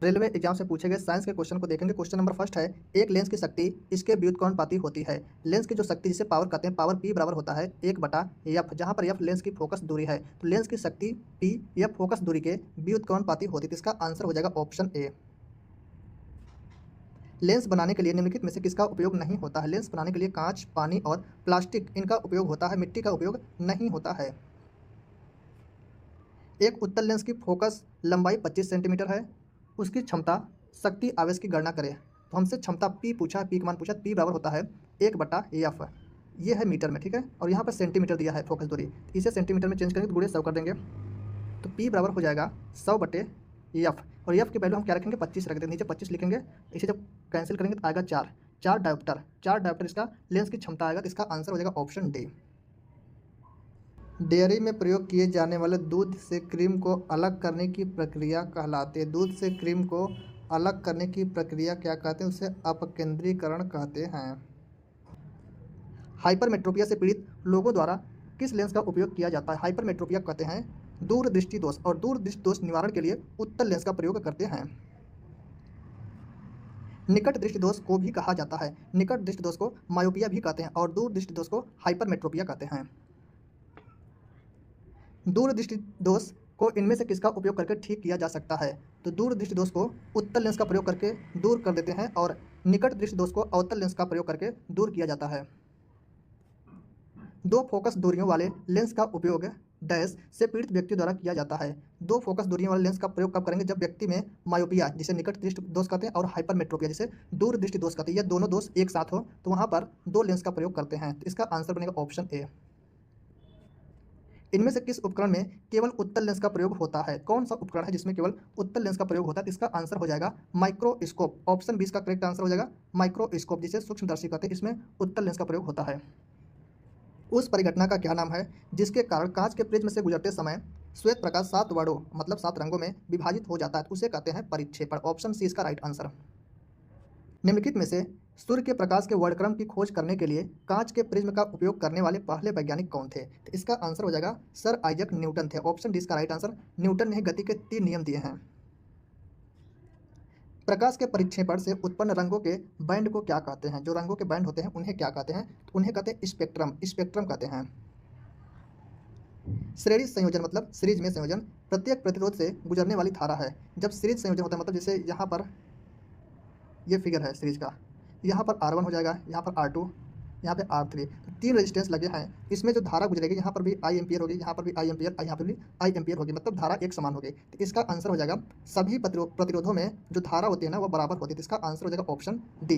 Railway exam से पूछे गए साइंस के क्वेश्चन को देखेंगे। क्वेश्चन नंबर फर्स्ट है, एक लेंस की शक्ति इसके व्युत्क्रमानुपाती होती है। लेंस की जो शक्ति जिसे पावर कहते हैं, पावर P बराबर होता है 1/f, जहाँ पर f लेंस की फोकस दूरी है। तो लेंस की शक्ति P या फोकस दूरी के व्युत्क्रमानुपाती होती है। तो इसका आंसर हो जाएगा ऑप्शन ए। लेंस बनाने के लिए निम्नलिखित में से किसका उपयोग नहीं होता है? लेंस बनाने के लिए कांच, पानी और प्लास्टिक इनका उपयोग होता है, मिट्टी का उपयोग नहीं होता है। एक उत्तल लेंस की फोकस लंबाई 25 सेंटीमीटर है। उसकी क्षमता शक्ति आवेश की गणना करें। तो हमसे क्षमता P पूछा, P का मान पूछा। P बराबर होता है 1/f, ये है मीटर में, ठीक है। और यहाँ पर सेंटीमीटर दिया है फोकस दूरी, इसे सेंटीमीटर में चेंज करेंगे तो गुणे 100 कर देंगे। तो P बराबर हो जाएगा 100/f, और f की वैल्यू हम क्या रखेंगे? 25 रख देंगे, नीचे 25 लिखेंगे। इसे जब कैंसिल करेंगे तो आएगा 4 डायोप्टर इसका लेंस की क्षमता आएगा। तो इसका आंसर हो जाएगा ऑप्शन डी। डेयरी में प्रयोग किए जाने वाले दूध से क्रीम को अलग करने की प्रक्रिया कहलाती है। दूध से क्रीम को अलग करने की प्रक्रिया क्या कहते हैं? उसे अपकेंद्रीकरण कहते हैं। हाइपरमेट्रोपिया से पीड़ित लोगों द्वारा किस लेंस का उपयोग किया जाता है? हाइपरमेट्रोपिया कहते हैं दूरदृष्टि दोष, और दूरदृष्टि दोष निवारण के लिए उत्तल लेंस का प्रयोग करते हैं। निकट दृष्टि दोष को भी कहा जाता है। निकट दृष्टि दोष को मायोपिया भी कहते हैं, और दूरदृष्टि दोष को हाइपरमेट्रोपिया कहते हैं। दूरदृष्टि दोष को इनमें से किसका उपयोग करके ठीक किया जा सकता है? तो दूरदृष्टि दोष को उत्तल लेंस का प्रयोग करके दूर कर देते हैं, और निकट दृष्टि दोष को अवतल लेंस का प्रयोग करके दूर किया जाता है। दो फोकस दूरियों वाले लेंस का उपयोग डैश से पीड़ित व्यक्ति द्वारा किया जाता है। दो फोकस दूरियों वाले लेंस का प्रयोग कब करेंगे? जब व्यक्ति में मायोपिया जिसे निकट दृष्टि दोष कहते हैं, और हाइपरमेट्रोपिया जिसे दूर दृष्टि दोष कहते हैं, ये दोनों दोष एक साथ हो तो वहाँ पर दो लेंस का प्रयोग करते हैं। तो इसका आंसर बनेगा ऑप्शन ए। इनमें से किस उपकरण में केवल उत्तल लेंस का प्रयोग होता है? कौन सा उपकरण है जिसमें केवल उत्तल लेंस का प्रयोग होता है? तो इसका आंसर हो जाएगा माइक्रोस्कोप। ऑप्शन 20 का करेक्ट आंसर हो जाएगा माइक्रोस्कोप, जिसे सूक्ष्मदर्शी कहते हैं। इसमें उत्तल लेंस का प्रयोग होता है। उस परिघटना का क्या नाम है जिसके कारण कांच के प्रिज्म से गुजरते समय श्वेत प्रकाश 7 वर्णों मतलब 7 रंगों में विभाजित हो जाता है? उसे कहते हैं परिक्षेपण। ऑप्शन सी इसका राइट आंसर। निम्नलिखित में से सूर्य के प्रकाश के वर्णक्रम की खोज करने के लिए कांच के प्रिज्म का उपयोग करने वाले पहले वैज्ञानिक कौन थे? तो इसका आंसर हो जाएगा सर आइजैक न्यूटन थे। ऑप्शन डी इसका राइट आंसर। न्यूटन ने गति के 3 नियम दिए हैं। प्रकाश के परिक्षेपण से उत्पन्न रंगों के बैंड को क्या कहते हैं? जो रंगों के बैंड होते हैं उन्हें क्या कहते हैं? तो उन्हें कहते हैं स्पेक्ट्रम कहते हैं। श्रेणी संयोजन मतलब सीरीज में संयोजन प्रत्येक प्रतिरोध से गुजरने वाली धारा है। जब सीरीज संयोजन होता है मतलब जैसे यहाँ पर ये फिगर है सीरीज का, यहाँ पर R1 हो जाएगा, यहाँ पर R2, यहाँ पे R3, तो 3 रेजिस्टेंस लगे हैं। इसमें जो धारा गुजरेगी यहाँ पर भी I एम्पियर होगी, यहाँ पर भी I एम्पियर, यहाँ पर भी I एम्पियर होगी, मतलब धारा एक समान होगी। तो इसका आंसर हो जाएगा सभी प्रतिरोधों में जो धारा होती है ना वो बराबर होती है। तो इसका आंसर हो जाएगा ऑप्शन डी।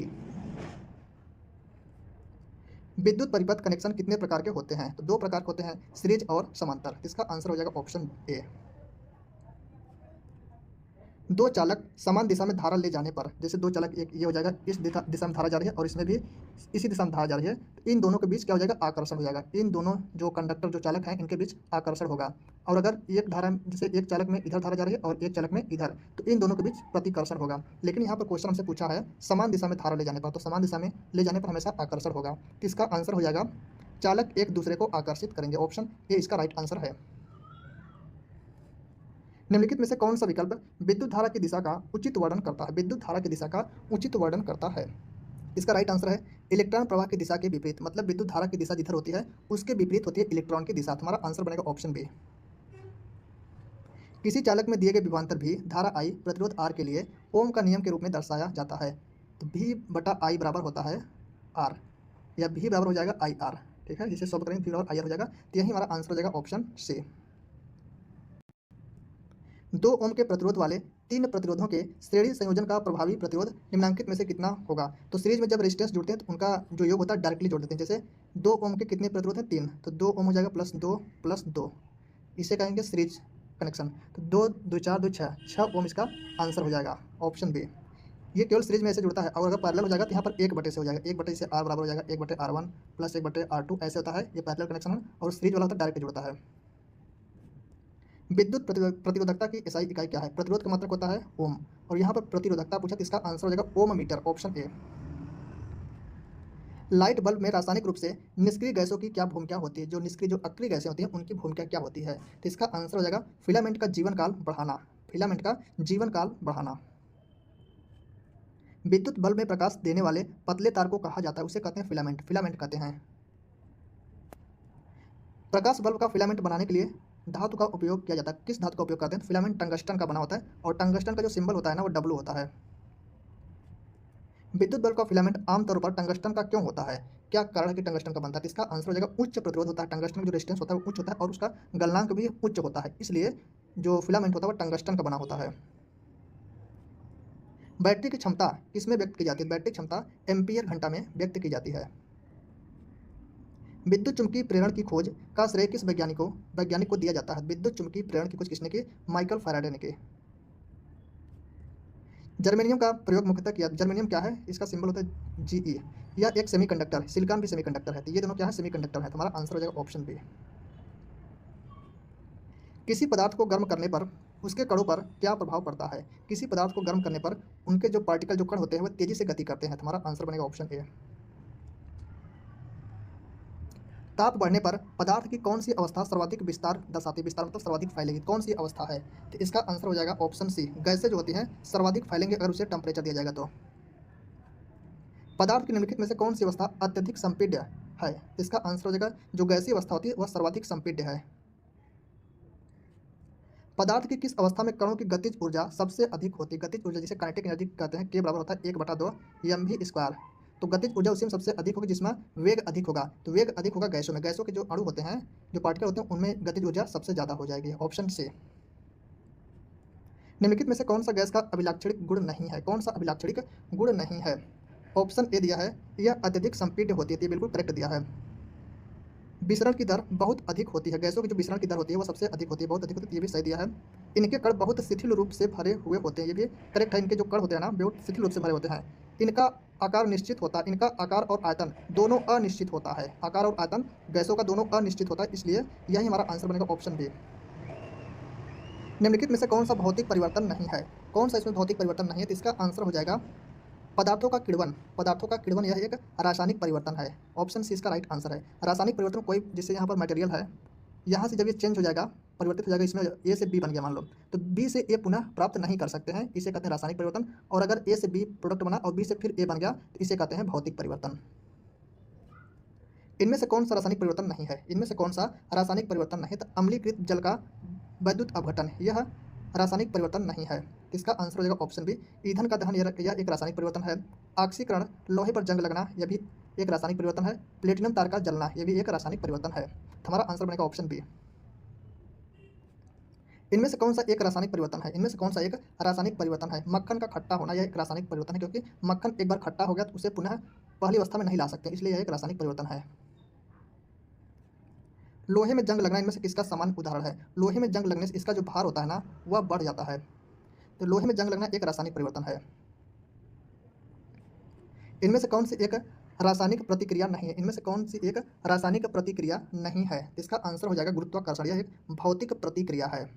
विद्युत परिपथ कनेक्शन कितने प्रकार के होते हैं? तो 2 प्रकार के होते हैं, सीरीज और समांतर। इसका आंसर हो जाएगा ऑप्शन ए। दो चालक समान दिशा में धारा ले जाने पर, जैसे दो चालक, एक ये हो जाएगा इस दिशा में धारा जा रही है और इसमें भी इसी दिशा में धारा जा रही है, तो इन दोनों के बीच क्या हो जाएगा? आकर्षण हो जाएगा। इन दोनों जो कंडक्टर जो चालक हैं इनके बीच आकर्षण होगा। और अगर एक धारा जैसे एक चालक में इधर धारा जा रही है और एक चालक में इधर, तो इन दोनों के बीच प्रतिकर्षण होगा। लेकिन यहाँ पर क्वेश्चन हमसे पूछा है समान दिशा में धारा ले जाने पर, तो समान दिशा में ले जाने पर हमेशा आकर्षण होगा। तो इसका आंसर हो जाएगा चालक एक दूसरे को आकर्षित करेंगे। ऑप्शन ए इसका राइट आंसर है। निम्नलिखित में से कौन सा विकल्प विद्युत धारा की दिशा का उचित वर्णन करता है? विद्युत धारा की दिशा का उचित वर्णन करता है। इसका राइट आंसर है इलेक्ट्रॉन प्रवाह की दिशा के विपरीत, मतलब विद्युत धारा की दिशा जिधर होती है उसके विपरीत होती है इलेक्ट्रॉन की दिशा। हमारा आंसर बनेगा ऑप्शन बी। किसी चालक में दिए गए विभवांतर भी धारा I प्रतिरोध R के लिए ओम का नियम के रूप में दर्शाया जाता है। तो V/I बराबर होता है R, या V बराबर हो जाएगा IR, ठीक है। जिसे सॉल्व करेंगे V बराबर IR हो जाएगा। तो यही हमारा आंसर हो जाएगा ऑप्शन सी। 2 ओम के प्रतिरोध वाले 3 प्रतिरोधों के श्रेणी संयोजन का प्रभावी प्रतिरोध निम्नांकित में से कितना होगा? तो सीरीज में जब रेजिस्टेंस जुड़ते हैं तो उनका जो योग होता है डायरेक्टली जोड़ देते हैं। जैसे 2 ओम के कितने प्रतिरोध हैं? 3, तो 2 ओम हो जाएगा +2, इसे कहेंगे सीरीज कनेक्शन। तो 2 2 4 2 6 ओम इसका आंसर हो जाएगा ऑप्शन बी। ये केवल सीरीज में ऐसे जुड़ता है, और अगर पैरेलल हो जाएगा तो यहाँ पर 1/से हो जाएगा, 1/से से R बराबर हो जाएगा 1/R1 + 1/R2, ऐसे होता है। ये पैरेलल कनेक्शन है, और सीरीज वाला होता है डायरेक्ट जुड़ता है। विद्युत प्रतिरोधकता की एसआई इकाई क्या है? प्रतिरोध का मात्रक होता है ओम, और यहाँ पर प्रतिरोधकता पूछा तो इसका आंसर हो जाएगा ohm meter. Option A. Light bulb में रासायनिक रूप से निष्क्रिय गैसों की क्या भूमिका होती है? जो निष्क्रिय जो अक्रिय गैसें होती हैं उनकी भूमिका क्या होती है? तो इसका आंसर हो जाएगा फिलामेंट का जीवन काल बढ़ाना। फिलामेंट का जीवन काल बढ़ाना। विद्युत बल्ब में प्रकाश देने वाले पतले तार को कहा जाता है, उसे कहते हैं फिलामेंट, फिलामेंट कहते हैं। प्रकाश बल्ब का फिलामेंट बनाने के लिए धातु का उपयोग किया जाता है। किस धातु का उपयोग करते हैं? फिलामेंट टंगस्टन का बना होता है और टंगस्टन का जो सिंबल होता है ना वो डब्लू होता है। विद्युत बल्ब का फिलामेंट आमतौर पर टंगस्टन का क्यों होता है? क्या कारण है कि टंगस्टन का बनता है? तो इसका आंसर हो जाएगा उच्च प्रतिरोध होता है। टंगस्टन का जो रेजिस्टेंस होता है वो उच्च होता है और उसका गलनांक भी उच्च होता है, इसलिए जो फिलामेंट होता है वो टंगस्टन का बना होता है। बैटरी की क्षमता किसमें व्यक्त की जाती है? बैटरी क्षमता एम्पियर घंटा में व्यक्त की जाती है। विद्युत चुम्बकीय प्रेरण की खोज का श्रेय किस वैज्ञानिक को दिया जाता है? विद्युत चुम्बकीय प्रेरण की खोज किसने की? माइकल फैराडे ने की। जर्मेनियम का प्रयोग मुख्यतः किया। जर्मेनियम क्या है? इसका सिंबल होता है Ge। यह एक सेमीकंडक्टर है, सिलिकॉन भी सेमीकंडक्टर है, तो ये दोनों क्या है? सेमीकंडक्टर है। तुम्हारा आंसर हो जाएगा ऑप्शन बी। किसी पदार्थ को गर्म करने पर उसके कणों पर क्या प्रभाव पड़ता है? किसी पदार्थ को गर्म करने पर उनके जो पार्टिकल जो कण होते हैं वो तेजी से गति करते हैं। तुम्हारा आंसर बनेगा ऑप्शन ए। ताप बढ़ने पर पदार्थ की कौन सी अवस्था सर्वाधिक विस्तार दर्शाती है? विस्तार मतलब सर्वाधिक फैलेगी, कौन सी अवस्था है? तो इसका आंसर हो जाएगा ऑप्शन सी। गैसें जो होती हैं सर्वाधिक फैलेंगे अगर उसे टेम्परेचर दिया जाएगा तो। पदार्थ की निम्नलिखित में से कौन सी अवस्था अत्यधिक संपीड्य है? तो इसका आंसर हो जाएगा जो गैसीय अवस्था होती है वह सर्वाधिक संपीड्य है। पदार्थ की किस अवस्था में कणों की गतिज ऊर्जा सबसे अधिक होती है? गतिज ऊर्जा जिसे काइनेटिक एनर्जी कहते हैं, के बराबर होता है 1/2 mv²। तो गतिज ऊर्जा उसी में सबसे अधिक होगी जिसमें वेग अधिक होगा। तो वेग अधिक होगा गैसों में। गैसों के जो अणु होते हैं, जो पार्टिकल होते हैं, उनमें गतिज ऊर्जा सबसे ज़्यादा हो जाएगी। Option C. निम्नलिखित में से कौन सा गैस का अभिलाक्षणिक गुण नहीं है? कौन सा अभिलाक्षणिक गुण नहीं है? ऑप्शन ए दिया है, यह अत्यधिक संपीड्य होती है, तो ये बिल्कुल करेक्ट दिया है। विसरण की दर बहुत अधिक होती है। गैसों की जो विसरण की दर होती है वो सबसे अधिक होती है, बहुत अधिक होती है, ये भी सही दिया है। इनके कण बहुत शिथिल रूप से भरे हुए होते हैं, ये भी करेक्ट है। इनके जो कण होते हैं ना बहुत शिथिल रूप से भरे होते हैं। इनका आकार निश्चित होता है, इनका आकार और आयतन दोनों अनिश्चित होता है। आकार और आयतन गैसों का दोनों अनिश्चित होता है, इसलिए यही हमारा आंसर बनेगा ऑप्शन बी। निम्नलिखित में से कौन सा भौतिक परिवर्तन नहीं है? कौन सा इसमें भौतिक परिवर्तन नहीं है? तो इसका आंसर हो जाएगा पदार्थों का किण्वन। पदार्थों का किण्वन यह एक रासायनिक परिवर्तन है। ऑप्शन सी इसका राइट आंसर है। रासायनिक परिवर्तन कोई, जैसे यहाँ पर मटेरियल है, यहाँ से जब ये चेंज हो जाएगा, परिवर्तित हो जाएगा, इसमें ए से बी बन गया मान लो, तो बी से ए पुनः प्राप्त नहीं कर सकते हैं, इसे कहते हैं रासायनिक परिवर्तन। और अगर ए से बी प्रोडक्ट बना और बी से फिर ए बन गया तो इसे कहते हैं भौतिक परिवर्तन। इनमें से कौन सा रासायनिक परिवर्तन नहीं है? इनमें से कौन सा रासायनिक परिवर्तन नहीं? तो अम्लीकृत जल का वैद्युत अपघटन, यह रासायनिक परिवर्तन नहीं है। इसका आंसर हो जाएगा ऑप्शन बी। ईंधन का दहन, यह एक रासायनिक परिवर्तन है। ऑक्सीकरण, लोहे पर जंग लगना, यह भी एक रासायनिक परिवर्तन है। प्लेटिनम तार का जलना, यह भी एक रासायनिक परिवर्तन है। हमारा आंसर बनेगा ऑप्शन बी। इनमें से कौन सा एक रासायनिक परिवर्तन है? इनमें से कौन सा एक रासायनिक परिवर्तन है? मक्खन का खट्टा होना, यह एक रासायनिक परिवर्तन है, क्योंकि मक्खन एक बार खट्टा हो गया तो उसे पुनः पहली अवस्था में नहीं ला सकते, इसलिए यह एक रासायनिक परिवर्तन है। लोहे में जंग लगना, इनमें से किसका सामान्य उदाहरण है? लोहे में जंग लगने से इसका जो भार होता है ना वह बढ़ जाता है, तो लोहे में जंग लगना एक रासायनिक परिवर्तन है। इनमें से कौन सी एक रासायनिक प्रतिक्रिया नहीं है? इनमें से कौन सी एक रासायनिक प्रतिक्रिया नहीं है? इसका आंसर हो जाएगा गुरुत्वाकर्षण, यह एक भौतिक प्रतिक्रिया है।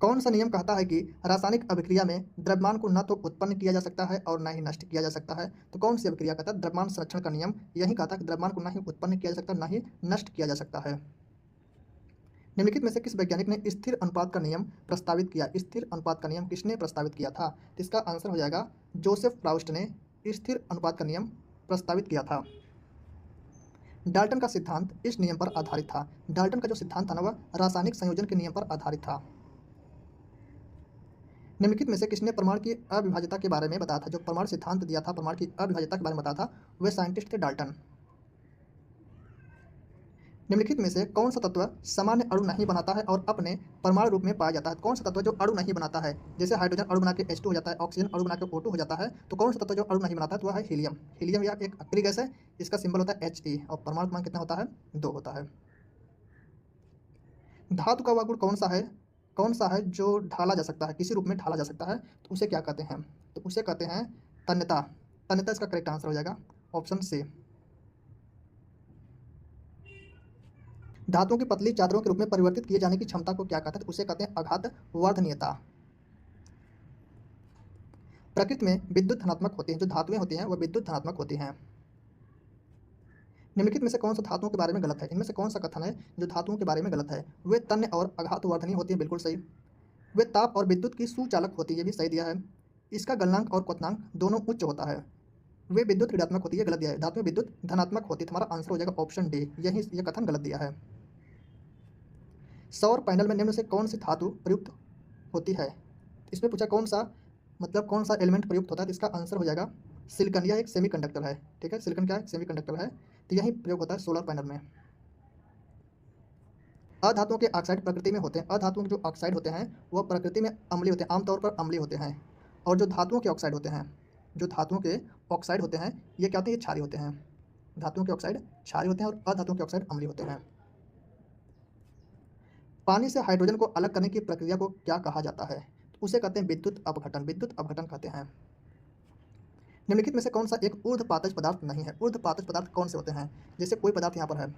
कौन सा नियम कहता है कि रासायनिक अभिक्रिया में द्रव्यमान को न तो उत्पन्न किया जा सकता है और न ही नष्ट किया जा सकता है? तो कौन सी अभिक्रिया कहता है? द्रव्यमान संरक्षण का नियम यही कहता है कि द्रव्यमान को न ही उत्पन्न किया जा सकता, न ही नष्ट किया जा सकता है। निम्नलिखित में से किस वैज्ञानिक ने स्थिर अनुपात का नियम प्रस्तावित किया? स्थिर अनुपात का नियम किसने प्रस्तावित किया था? तो इसका आंसर हो जाएगा जोसेफ प्राउस्ट ने स्थिर अनुपात का नियम प्रस्तावित किया था। डाल्टन का सिद्धांत इस नियम पर आधारित था। डाल्टन का जो सिद्धांत था ना वह रासायनिक संयोजन के नियम पर आधारित था। निम्नलिखित में से किसने परमाणु की अविभाज्यता के बारे में बताया था? जो परमाणु सिद्धांत दिया था, परमाणु की अविभाज्यता के बारे में बताया था, वे साइंटिस्ट थे डाल्टन। निम्नलिखित में से कौन सा तत्व सामान्य अणु नहीं बनाता है और अपने परमाणु रूप में पाया जाता है? कौन सा तत्व जो अणु नहीं बनाता है? जैसे हाइड्रोजन अणु बना के H2 हो जाता है, ऑक्सीजन अणु बना के O2 हो जाता है, तो कौन सा तत्व जो अणु नहीं बनाता है? तो वह है हीलियम। हीलियम यह एक अक्रिय गैस है, इसका सिंबल होता है He और परमाणु क्रमांक कितना होता है? 2 होता है। धातु का वह गुण कौन सा है? कौन सा है जो ढाला जा सकता है, किसी रूप में ढाला जा सकता है, तो उसे क्या कहते हैं? तो उसे कहते हैं तन्यता। तन्यता इसका करेक्ट आंसर हो जाएगा ऑप्शन सी। धातुओं की पतली चादरों के रूप में परिवर्तित किए जाने की क्षमता को क्या कहते हैं? तो उसे कहते हैं आघात वर्धनीयता। प्रकृति में विद्युत धनात्मक होती हैं, जो धातुएं होती हैं वह विद्युत धनात्मक होती हैं। निम्नलिखित में से कौन सा धातुओं के बारे में गलत है? इनमें से कौन सा कथन है जो धातुओं के बारे में गलत है? वे तन्य और आघात वर्धनीय होती है, बिल्कुल सही। वे ताप और विद्युत की सुचालक होती है, ये भी सही दिया है। इसका गलनांक और क्वथनांक दोनों उच्च होता है। वे विद्युत ऋणात्मक होती है, गलत दिया है। धातु में विद्युत धनात्मक होती है, तुम्हारा आंसर हो जाएगा ऑप्शन डी, यह कथन गलत दिया है। सौर पैनल में निम्न से कौन सी धातु प्रयुक्त होती है? इसमें पूछा कौन सा एलिमेंट प्रयुक्त होता है, तो इसका आंसर हो जाएगा सिलिकॉन। यह एक सेमीकंडक्टर है, ठीक है, सिलिकॉन क्या है, सेमीकंडक्टर है, तो यही प्रयोग होता है सोलर पैनल में। अधातुओं के ऑक्साइड प्रकृति में होते हैं। अधातुओं के जो ऑक्साइड होते हैं वह प्रकृति में अम्लीय होते हैं, आमतौर पर अम्लीय होते हैं। और जो धातुओं के ऑक्साइड होते हैं, ये क्या होते हैं, ये क्षारीय होते हैं। धातुओं के ऑक्साइड क्षारीय होते हैं और अधातुओं के ऑक्साइड अम्लीय होते हैं। पानी से हाइड्रोजन को अलग करने की प्रक्रिया को क्या कहा जाता है? तो उसे कहते हैं विद्युत अपघटन कहते हैं। निम्नलिखित में से कौन सा एक ऊर्ध्वपातज पदार्थ नहीं है? ऊर्ध्वपातज पदार्थ कौन से होते हैं? जैसे कोई पदार्थ यहाँ पर है,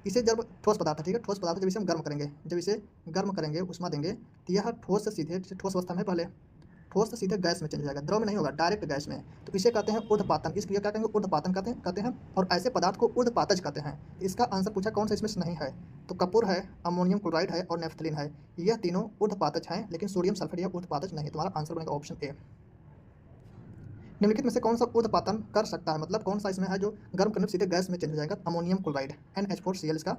इसे जब ठोस पदार्थ है, ठीक है, ठोस पदार्थ जब इसे हम गर्म करेंगे, उष्मा देंगे, तो यह ठोस से सीधे, ठोस अवस्था में पहले ठोस से सीधे गैस में चले जाएगा, द्रव में नहीं होगा, डायरेक्ट गैस में, तो इसे कहते हैं ऊर्ध्वपातन। इस क्रिया क्या कहेंगे, ऊर्ध्वपातन कहते हैं। और ऐसे पदार्थ को ऊर्ध्वपातज कहते हैं। इसका आंसर पूछा कौन सा इसमें से नहीं है, तो कपूर है, अमोनियम क्लोराइड है और नेफ्थलीन है। यह तीनों ऊर्ध्वपातज हैं, लेकिन सोडियम सल्फेट यह ऊर्ध्वपातज नहीं है। तुम्हारा आंसर बनेगा ऑप्शन ए। निम्नलिखित में से कौन सा ऊर्ध्वपातन कर सकता है, मतलब कौन सा इसमें है जो गर्म करने से सीधे गैस में चेंज हो जाएगा? अमोनियम क्लोराइड, NH4Cl इसका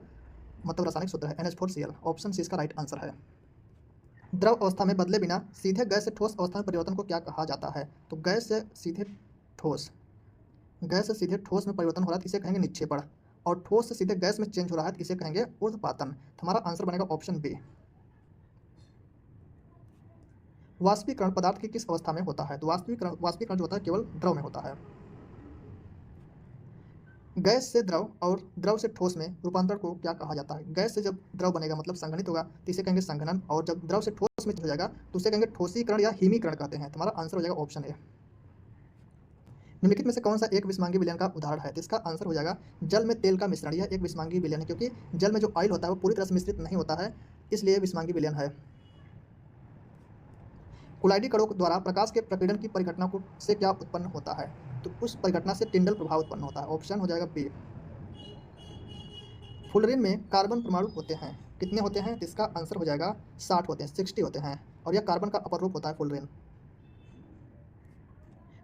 मतलब रासायनिक सूत्र है, NH4Cl। ऑप्शन सी इसका राइट आंसर है। द्रव अवस्था में बदले बिना सीधे गैस से ठोस अवस्था में परिवर्तन को क्या कहा जाता है? तो गैस से सीधे ठोस में परिवर्तन हो रहा है, तो इसे कहेंगे निक्षेपण। और ठोस से सीधे गैस में चेंज हो रहा है, तो इसे कहेंगे ऊर्ध्वपातन। हमारा आंसर बनेगा ऑप्शन बी। वाष्पीकरण पदार्थ की किस अवस्था में होता है? तो वाष्पीकरण जो होता है केवल द्रव में होता है। गैस से द्रव और द्रव से ठोस में रूपांतरण को क्या कहा जाता है? गैस से जब द्रव बनेगा मतलब संघनित होगा, तो इसे कहेंगे संघनन। और जब द्रव से ठोस में हो जाएगा तो उसे कहेंगे ठोसीकरण या हिमीकरण कहते हैं। तुम्हारा आंसर हो जाएगा ऑप्शन ए। निम्नलिखित में से कौन सा एक विषमांगी विलयन का उदाहरण है? तो इसका आंसर हो जाएगा जल में तेल का मिश्रण। यह एक विषमांगी विलयन है, क्योंकि जल में जो ऑयल होता है वो पूरी तरह से मिश्रित नहीं होता है, इसलिए विषमांगी विलयन है। कुलाइडी कणों द्वारा प्रकाश के प्रकीर्णन की परिघटना को से क्या उत्पन्न होता है? तो उस परिघटना से टिंडल प्रभाव उत्पन्न होता है। ऑप्शन हो जाएगा बी। फुलरिन में कार्बन परमाणु होते हैं, कितने होते हैं? तो इसका आंसर हो जाएगा 60 होते हैं, 60 होते हैं। और यह कार्बन का अपर रूप होता है फुलरिन।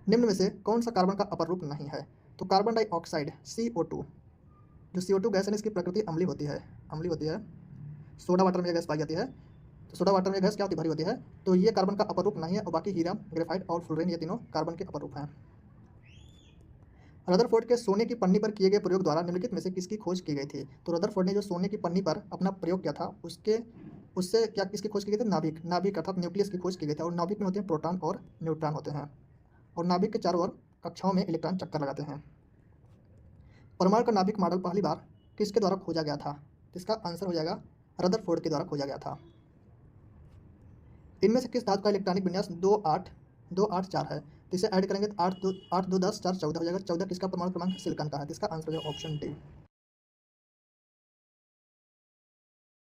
निम्न में से कौन सा कार्बन का अपर रूप नहीं है? तो कार्बन डाइऑक्साइड CO2, जो CO2 गैस है इसकी प्रकृति अम्लीय होती है। सोडा वाटर में यह गैस पाई जाती है, तो सोडा वाटर में गैस क्या होती है, भरी होती है। तो ये कार्बन का अपर रूप नहीं है। और बाकी हीरा, ग्रेफाइट और फ्लोरीन ये तीनों कार्बन के अपर रूप हैं। रदरफोर्ड के सोने की पन्नी पर किए गए प्रयोग द्वारा निम्नलिखित में से किसकी खोज की गई थी? तो रदरफोर्ड ने जो सोने की पन्नी पर अपना प्रयोग किया था उससे क्या किसकी खोज की गई थी? नाभिक अर्थात न्यूक्लियस की खोज की गई थी। और नाभिक में होते हैं प्रोटॉन और न्यूट्रॉन होते हैं। और नाभिक के चारों ओर कक्षाओं में इलेक्ट्रॉन चक्कर लगाते हैं। परमाणु का नाभिक मॉडल पहली बार किसके द्वारा खोजा गया था? इसका आंसर हो जाएगा रदरफोर्ड के द्वारा खोजा गया था। इनमें से किस धातु का इलेक्ट्रॉनिक विन्यास 284 है? तो इसे ऐड करेंगे तो 8 2 10 4 14 हो जाएगा। 14 किसका परमाणु क्रमांक? सिलिकॉन का है। इसका आंसर हो जाएगा ऑप्शन डी।